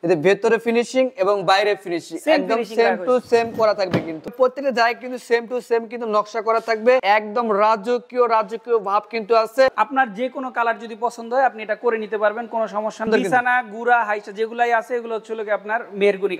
এতে ভেতরে ফিনিশিং এবং বাইরে ফিনিশিং একদম সেম টু সেম করা থাকবে, কিন্তু প্রত্যেকটা জায়গায় কিন্তু সেম টু সেম কিন্তু নকশা করা থাকবে, একদম রাজকীয় ভাব কিন্তু আছে। আপনার যে কোনো কালার যদি পছন্দ হয় আপনি এটা করে নিতে পারবেন, কোনো সমস্যা নেই। বিছানা গুড়া হাইসা যেগুলাই আছে এগুলো হচ্ছে লোকে আপনার মেহরগুনি।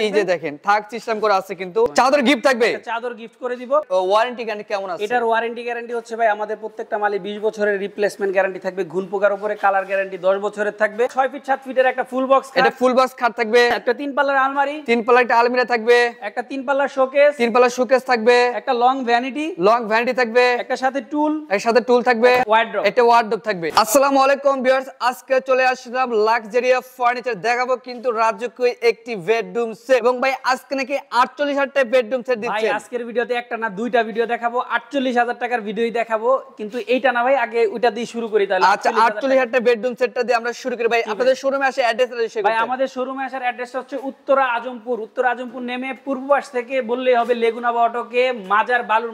এই যে দেখেন থাক সিস্টেম করে আছে, কিন্তু চাদর গিফট থাকবে, চাদর গিফট করে দিব। ওয়ারেন্টি গ্যারান্টি কেমন আছে? এটার ওয়ারেন্টি গ্যারান্টি হচ্ছে ভাই আমাদের প্রত্যেকটা মালে 20 বছরের রিপ্লেসমেন্ট গ্যারান্টি থাকবে, ঘুণ পোকার উপরে কালার গ্যারান্টি 10 বছরের থাকবে। 6 ফিট 7 ফিটের একটা ফুল বক্স, এটা ফুল বক্স খাট থাকবে, একটা 3 পাল্লার আলমারি, 3 পাল্লার একটা আলমিরা থাকবে, একটা 3 পাল্লার শোকেস, 3 পাল্লার শোকেস থাকবে, একটা লং ভ্যানিটি থাকবে, একটা সাথে টুল, এর সাথে টুল থাকবে, ওয়ার্ড্রপ, এটা ওয়ার্ড্রপ থাকবে। আসসালামু আলাইকুম ভিউয়ার্স, আজকে চলে আসলাম লাক্সারিয়া ফার্নিচার, দেখাবো কিন্তু রাজকীয় একটি বেডরুম সেট। এবং ভাই আজকে নাকি 48,000 টাকা বেডরুম সেট দিচ্ছেন। ভাই আজকের ভিডিওতে একটা না দুইটা ভিডিও দেখাবো, 48,000 টাকার ভিডিওই দেখাবো, কিন্তু এইটা না ভাই আগে ওইটা দিয়ে শুরু করি। তাহলে আচ্ছা 48,000 টাকা বেডরুম সেটটা দিয়ে আমরা শুরু করি। ভাই আপনাদের শোরুমে আসে অ্যাড্রেসটা শেয়ার করুন। ভাই আমাদের শোরুমে আসার অ্যাড্রেসটা হচ্ছে উত্তরা আজমপুর নেমে পূর্ব পাশ থেকে বললেই হবে লেগুনা অটোকে মাজার বালুর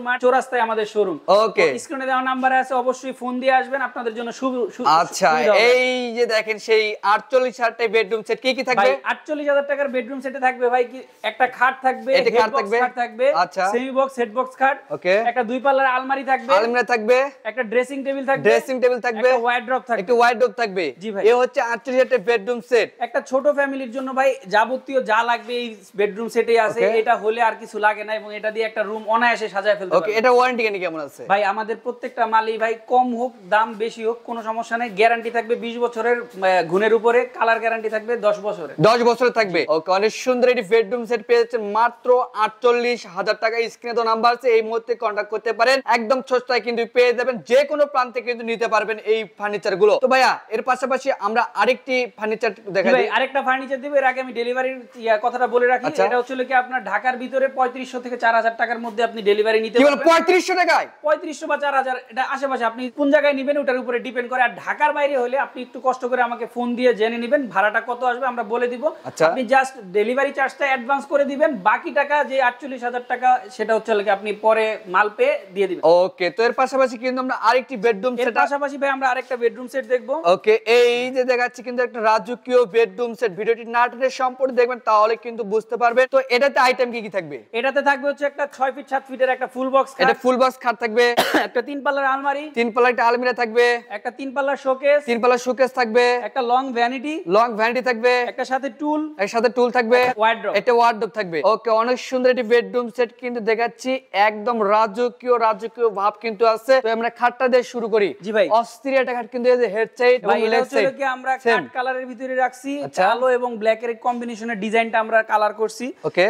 মাঠ চৌরাস্তায় আমাদের শোরুম। ওকে, স্ক্রিনে দেওয়া নাম্বারে আছে, অবশ্যই ফোন দিয়ে আসবেন, আপনাদের জন্য আচ্ছা এই যে দেখেন সেই 48,000 টাকা বেডরুম সেট কি কি থাকবে? 48,000 টাকার বেডরুম সেটে থাকবে ভাই কি একটা খাট থাকবে, এটা খাট থাকবে, আচ্ছা সেমি বক্স হেড বক্স খাট, ওকে, একটা 2 পাল্লার আলমারি থাকবে, একটা ড্রেসিং টেবিল থাকবে, একটা ওয়ার্ড্রপ থাকবে। জি ভাই, এই হচ্ছে 48,000 টাকা বেডরুম সেট। একটা ছোট ফ্যামিলির জন্য ভাই যাবতীয় যা লাগবে এই বেডরুম সেটেই আছে। এটা হলে আর কিছু লাগে না, এবং এটা দিয়ে একটা রুম অনায়াসে সাজায় ফেলতে পারবেন। ওকে, এটা ওয়ারেন্টি কেমন আছে? ভাই আমাদের প্রত্যেকটা মালই ভাই কম হোক দাম বেশি হোক কোনো সমস্যা নেই, গ্যারান্টি থাকবে 20 বছরের গুণের উপরে, কালার গ্যারান্টি থাকবে 10 বছরের। 10 বছরের থাকবে। ওকে, অনেক সুন্দর একটি বেডরুম সেট পেয়ে যাচ্ছেন মাত্র 48,000 টাকা। স্ক্রিনে তো নাম্বার আছে, এই মুহূর্তে কন্টাক্ট করতে পারেন, একদম সস্তায় কিন্তু পেয়ে যাবেন, যে কোনো প্রান্তে কিন্তু নিতে পারবেন এই ফার্নিচার গুলো। তো ভাইয়া এর পাশাপাশি আমরা আরেকটি ফার্নিচার দেখাই। ভাই আরেকটা ফার্নিচার দিব, এর আগে আমি ডেলিভারির কথাটা বলে রাখি। এটা হচ্ছে কি আপনার ঢাকার ভিতরে 3500 থেকে 4000 টাকার মধ্যে আপনি ডেলিভারি নিতে পারবেন। 3500 টাকায়? 3500 বা 4000 এটা আশেপাশে, আপনি কোন জায়গায় নেবেন ওটার উপরে ডিপেন্ড করে। আর ঢাকার বাইরে হলে আপনি একটু কষ্ট করে আমাকে ফোন দিয়ে জেনে নেবেন ভাড়াটা কত আসবে, আমরা বলে দিব। আপনি জাস্ট ডেলিভারি চার্জটা অ্যাডভান্স করে দিবেন, বাকি টাকা যে 48,000 টাকা সেটা হচ্ছে আপনি পরে মাল পেয়ে দিয়ে দিবেন। ওকে, তো এর পাশাপাশি কিন্তু আমরা আরেকটি বেডরুম সেট, এর পাশাপাশি ভাই আমরা আরেকটা বেডরুম সেট দেখব। ওকে, এই যে দেখাচ্ছি কিন্তু একটা রাজকীয় বেডরুম সেট। ভিডিওটি না টেনে সম্পূর্ণ দেখবেন, তাহলে কিন্তু বুঝতে পারবেন। তো এটাতে আইটেম কি কি থাকবে? এটাতে থাকবে হচ্ছে একটা 6 ফিট 7 ফিটের একটা ফুল বক্স খাট, এটা ফুল বক্স খাট থাকবে, একটা 3 পাল্লার আলমারি, 3 পাল্লার একটা আলমিরা থাকবে, একটা 3 পাল্লার শোকেস, 3 পাল্লার শোকেস থাকবে, একটা লং ভ্যানিটি থাকবে, একটা সাথে টুল, এর সাথে টুল থাকবে, ওয়ার্ড্রপ, এটা ওয়ার্ড্রপ থাকবে। ওকে, অনেক সুন্দর একটি বেডরুম সেট কিন্তু দেখাচ্ছি, একদম রাজকীয় ভাব কিন্তু আছে। তো আমরা খাটটা দিয়ে শুরু করি। জি ভাই, অস্থির একটা খাট কিন্তু, এই যে হেড সাইড এবং লেগ সাইড কি আমরা কাট কালারের ভিতরে রাখছি, কালো এবং ব্ল্যাক এর কম্বিনেশনের ডিজাইনটা আমরা কালার করছি,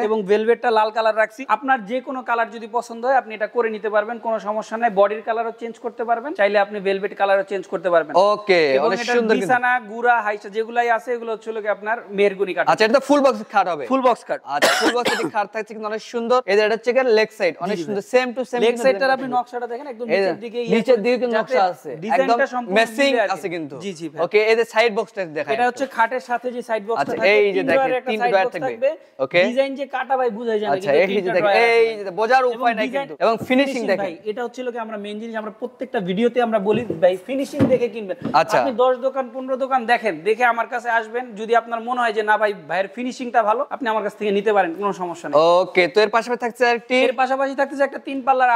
এবং ভেলভেটটা লাল কালার রাখছি। আপনার যে কোনো কালার যদি পছন্দ হয় আপনি এটা করে নিতে পারবেন, কোনো সমস্যা নাই। বডির কালারও চেঞ্জ করতে পারবেন, চাইলে আপনি ভেলভেট কালারও চেঞ্জ করতে পারবেন। ওকে, অনেক সুন্দর। বিছানা গুড়া হাইসা যেগুলাই আছে এগুলো হচ্ছে আপনার মেহরগুনি কাঠ। আচ্ছা, এটা ফুল বক্স খাট হবে? ফুল বক্স কাঠ। আচ্ছা, ফুল বক্স এর খাট থাকছে কিন্তু অনেক সুন্দর। এই যে এটা হচ্ছে লেগ সাইড, অনেক সুন্দর, সেম টু সেম। লেগ সাইডটার আপনি নকশাটা দেখেন, একদম নিচের দিকে কিন্তু নকশা আছে, ডিজাইনটা সম্পূর্ণ ম্যাচিং আছে কিন্তু। জি জি ভাই। ওকে, এই যে সাইড বক্সটা দেখাই। এটা হচ্ছে খাটের সাথে যে সাইড বক্সটা থাকে, এই যে দেখেন 3 ডয়ার থাকবে। ওকে, ডিজাইন যে কাটা ভাই বুঝাই যায় না, কিন্তু এই যে দেখেন, এই যে বোঝার উপায় নাই কিন্তু, এবং ফিনিশিং দেখেন ভাই। এটা হচ্ছে কি আমরা মেইন জিনিস, আমরা প্রত্যেকটা ভিডিওতে আমরা বলি ভাই ফিনিশিং দেখে কিনবেন। আপনি 10 দোকান 15 দোকান দেখেন, দেখে আমার কাছে আসবেন, যদি আপনার মনে হয় যে না ভাই ভাইয়ের ফিনিশিংটা ভালো, আপনি আমার কাছ থেকে নিতে পারেন, কোনো সমস্যা নেই। ওকে, তো এর পাশাপাশি থাকছে আরেকটি, এর পাশাপাশি থাকছে একটা 3 পাল্লার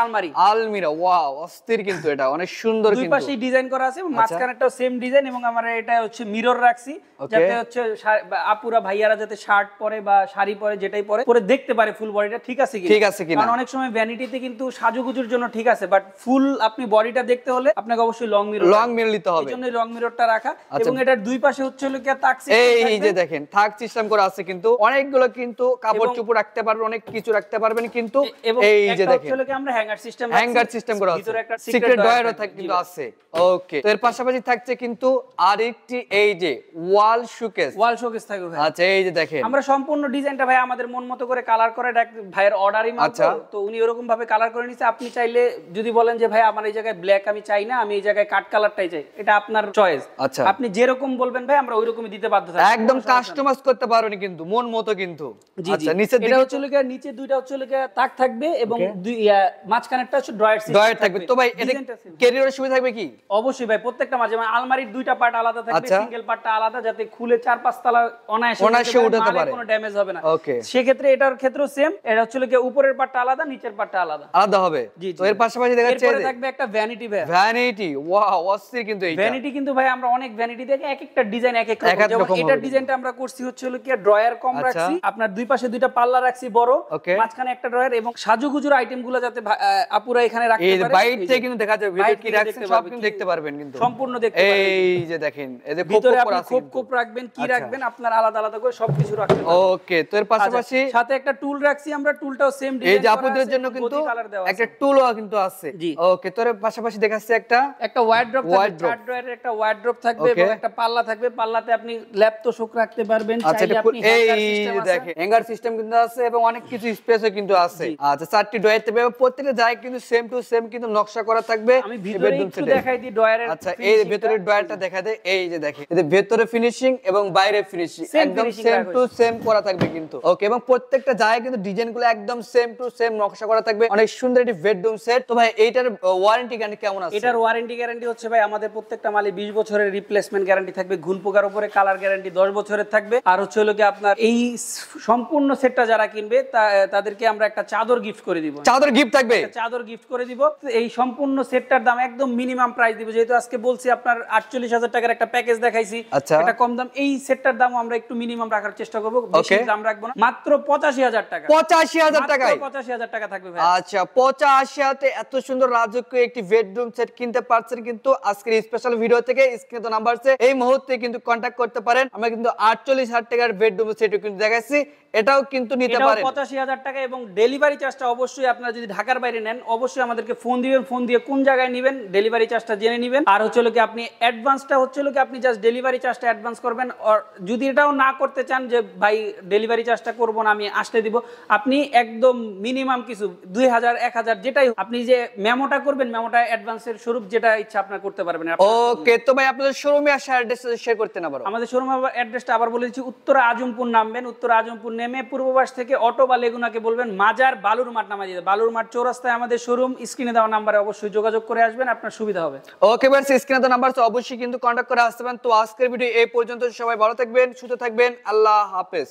আলমিরা। ওয়াও, অস্থির কিন্তু, এটা অনেক সুন্দর কিন্তু, দুই পাশেই ডিজাইন করা আছে, মাঝখানেরটাও সেম ডিজাইন, এবং আমরা এটা হচ্ছে মিরর রাখছি, যাতে হচ্ছে আপুরা ভাইয়ারা যাতে শার্ট পরে বা শাড়ি পরে যেটাই পরে দেখতে পারে ফুল বডিটা ঠিক আছে কিনা। কারণ অনেক সময় ভ্যানিটিতে কিন্তু সাজুগুজুর জন্য ঠিক আছে, বাট ফুল আপনি বডিটা দেখতে হলে আপনাকে অবশ্যই লং মিরর নিতে হবে, এজন্য লং মিররটা রাখা। এবং এটার দুই পাশে হচ্ছে কি তাক সিস্টেম, এই যে দেখেন থাক সিস্টেম করা আছে কিন্তু, অনেকগুলো কিন্তু কাপড় চোপড় রাখতে পারবেন, অনেক কিছু রাখতে পারবেন কিন্তু। এই যে দেখেন হচ্ছে কি আমরা হ্যাঙ্গার সিস্টেম করা আছে, ভিতরে একটা সিক্রেট ডয়ারও কিন্তু আছে। ওকে, তো এর পাশাপাশি থাকছে কিন্তু আরেকটি, এই যে ওয়াল শোকেস থাকবে ভাই। আচ্ছা, এই যে দেখেন আমরা সম্পূর্ণ ডিজাইনটা ভাই আমাদের মন মতো করে কালার করে ভাইয়ের অর্ডারই মাত্র, তো উনি এরকম ভাবে কালার করে নিছে। আপনি চাইলে যদি বলেন যে ভাই আমার এই জায়গায় ব্ল্যাক আমি চাই না, আমি এই জায়গায় কাট কালারটাই চাই, এটা আপনার চয়েস। আচ্ছা, আপনি যেরকম বলবেন ভাই আমরা ওইরকমই দিতে বাধ্য থাকব, একদম কাস্টমাইজ করতে পারবেন কিন্তু মন মতো কিন্তু। আচ্ছা, নিচের দিকে হচ্ছে নিচে দুইটা হচ্ছে তাক থাকবে, এবং মাঝখানেরটা হচ্ছে ড্রয়ার থাকবে। তো ভাই এটা ক্যারিয়ারের সুবিধা থাকবে কি? অবশ্যই ভাই, প্রত্যেকটা মাঝে আলমারির দুইটা পার্ট আলাদা থাকবে, সিঙ্গেল পার্টটা আলাদা, যাতে খুলে 4-5 তলা অনায়াসে উঠাতে পারে, কোনো ড্যামেজ হবে না। ওকে, সেক্ষেত্রে এটার ক্ষেত্রেও সেম, এটা হচ্ছে কি উপরের পাটটা আলাদা, নিচের পাটটা আলাদা হবে। তো এর পাশাপাশি দেখা যাচ্ছে এরপরে থাকবে একটা ভ্যানিটি ভাই। ভ্যানিটি, ওয়াও, অস্থির কিন্তু এইটা। ভ্যানিটি কিন্তু ভাই আমরা অনেক ভ্যানিটি দেখে এক একটা ডিজাইন এক এক রকম। যেমন এটার ডিজাইনটা আমরা করছি হচ্ছে কি ড্রয়ার কম রাখছি, আপনার দুই পাশে দুইটা পাল্লা রাখছি বড়, মাঝখানে একটা ড্রয়ার, এবং সাজুগুজুর আইটেমগুলো যাতে আপুরা এখানে রাখতে পারে। এই বাইট থেকে কিন্তু দেখা যাবে ভিতরে কি রাখছেন সব কিন্তু দেখতে পারবেন, কিন্তু সম্পূর্ণ দেখতে পারবেন। এই যে দেখেন, এই যে ভিতরে আপনি খোপ রাখবেন, কি রাখবেন আপনার আলাদা আলাদা করে সবকিছু রাখতে পারবেন। ওকে, তো এর পাশাপাশি সাথে একটা টুল রাখছি আমরা, টুলটাও সেম ডিজাইন। এই যে আপুদের জন্য কিন্তু একটা টুলও কিন্তু আছে। ওকে, তো এর পাশাপাশি দেখাচ্ছি একটা ওয়ার্ড্রপ থাকবে, চার ড্রয়ারের একটা ওয়ার্ড্রপ থাকবে এবং একটা পাল্লা থাকবে। পাল্লাতে আপনি ল্যাপ তোশক রাখতে পারবেন, চাইলে আপনি হ্যাঙ্গার সিস্টেম আছে। দেখেন হ্যাঙ্গার সিস্টেম কিন্তু আছে এবং অনেক কিছু স্পেসও কিন্তু আছে। আচ্ছা, চারটি ড্রয়ার থাকবে, প্রত্যেকটা জায়গায় কিন্তু সেম টু সেম কিন্তু নকশা করা থাকবে। আমি ভিতরে একটু দেখাই দিই ড্রয়ারের। আচ্ছা, এই ভেতরের ড্রয়ারটা দেখা দেয়, এই যে দেখেন, এই ভেতরে ফিনিশিং এবং বাইরে ফিনিশিং একদম সেম টু সেম করা থাকবে কিন্তু। ওকে, এবং প্রত্যেকটা জায়গায় কিন্তু ডিজাইনগুলো একদম সেম টু সেম নকশা করা থাকবে। অনেক সুন্দর একটি বেডরুম সেট। তো ভাই এইটার ওয়ারেন্টি গ্যারান্টি কেমন আছে? এটার ওয়ারেন্টি গ্যারান্টি হচ্ছে ভাই আমাদের প্রত্যেকটা মালে 20 বছরের রিপ্লেসমেন্ট গ্যারান্টি থাকবে, ঘুণ পোকার উপরে কালার গ্যারান্টি 10 বছরের থাকবে। আর হচ্ছে হলো কি আপনার এই সম্পূর্ণ সেটটা যারা কিনবে তাদেরকে আমরা একটা চাদর গিফট করে দিব। চাদর গিফট থাকবে, চাদর গিফট করে দিব। এই সম্পূর্ণ সেটটার দাম একদম মিনিমাম প্রাইস দিব, যেহেতু আজকে বলছি আপনার 48,000 টাকার একটা প্যাকেজ দেখাইছি, এটা কম দাম। এই সেটটার দাম আমরা একটু মিনিমাম রাখার চেষ্টা করব, বেশি দাম রাখবো না, মাত্র 85,000 টাকা। 85,000 টাকায় 85,000 টাকা থাকবে ভাই। আচ্ছা, 85,000 এত সুন্দর রাজকীয় একটি বেডরুম সেট কিনতে পারছেন কিন্তু আজকের স্পেশাল ভিডিও থেকে। স্ক্রিনে তো নাম্বার আছে, এই মুহূর্তে কিন্তু কন্টাক্ট করতে পারেন। আমরা কিন্তু 48,000 টাকার বেডরুম সেটও কিন্তু দেখাচ্ছি, এটাও কিন্তু নিতে পারেন। 85,000 টাকা, এবং ডেলিভারি চার্জটা অবশ্যই আপনারা যদি ঢাকার বাইরে নেন অবশ্যই আমাদেরকে ফোন দিবেন, ফোন দিয়ে কোন জায়গায় নেবেন ডেলিভারি চার্জটা জেনে নেবেন। আর হচ্ছে কি আপনি অ্যাডভান্সটা হচ্ছে কি আপনি জাস্ট ডেলিভারি চার্জটা অ্যাডভান্স করবেন। আর যদি এটাও না করতে চান যে ভাই ডেলিভারি চার্জটা করব না, আমি আসতে দিব, আপনি একদম মিনিমাম কিছু 2,000 1,000 যেটাই আপনি যে মেমোটা করবেন, মেমোটা অ্যাডভান্সের স্বরূপ যেটা ইচ্ছা আপনার করতে পারবেন। ওকে, তো ভাই আপনাদের শোরুমে আসা অ্যাড্রেসটা শেয়ার করতে না পারো? আমাদের শোরুম অ্যাড্রেসটা আবার বলে দিচ্ছি, উত্তরা আজমপুর নামবেন, উত্তরা আজমপুর নেমে পূর্ব পাশ থেকে অটো বা লেগুনাকে বলবেন মাজার বালুর মাঠ নামা দিয়ে, বালুর মাঠ চৌরাস্তায় আমাদের শোরুম। স্ক্রিনে দেওয়া নাম্বারে অবশ্যই যোগাযোগ করে আসবেন, আপনার সুবিধা হবে। ওকে ভাই, স্ক্রিনে দেওয়া নাম্বার অবশ্যই কিন্তু কন্টাক্ট করে আসতে পারেন। তো আজকের ভিডিও এই পর্যন্ত, সবাই ভালো থাকবেন, সুস্থ থাকবেন, আল্লাহ হাফেজ।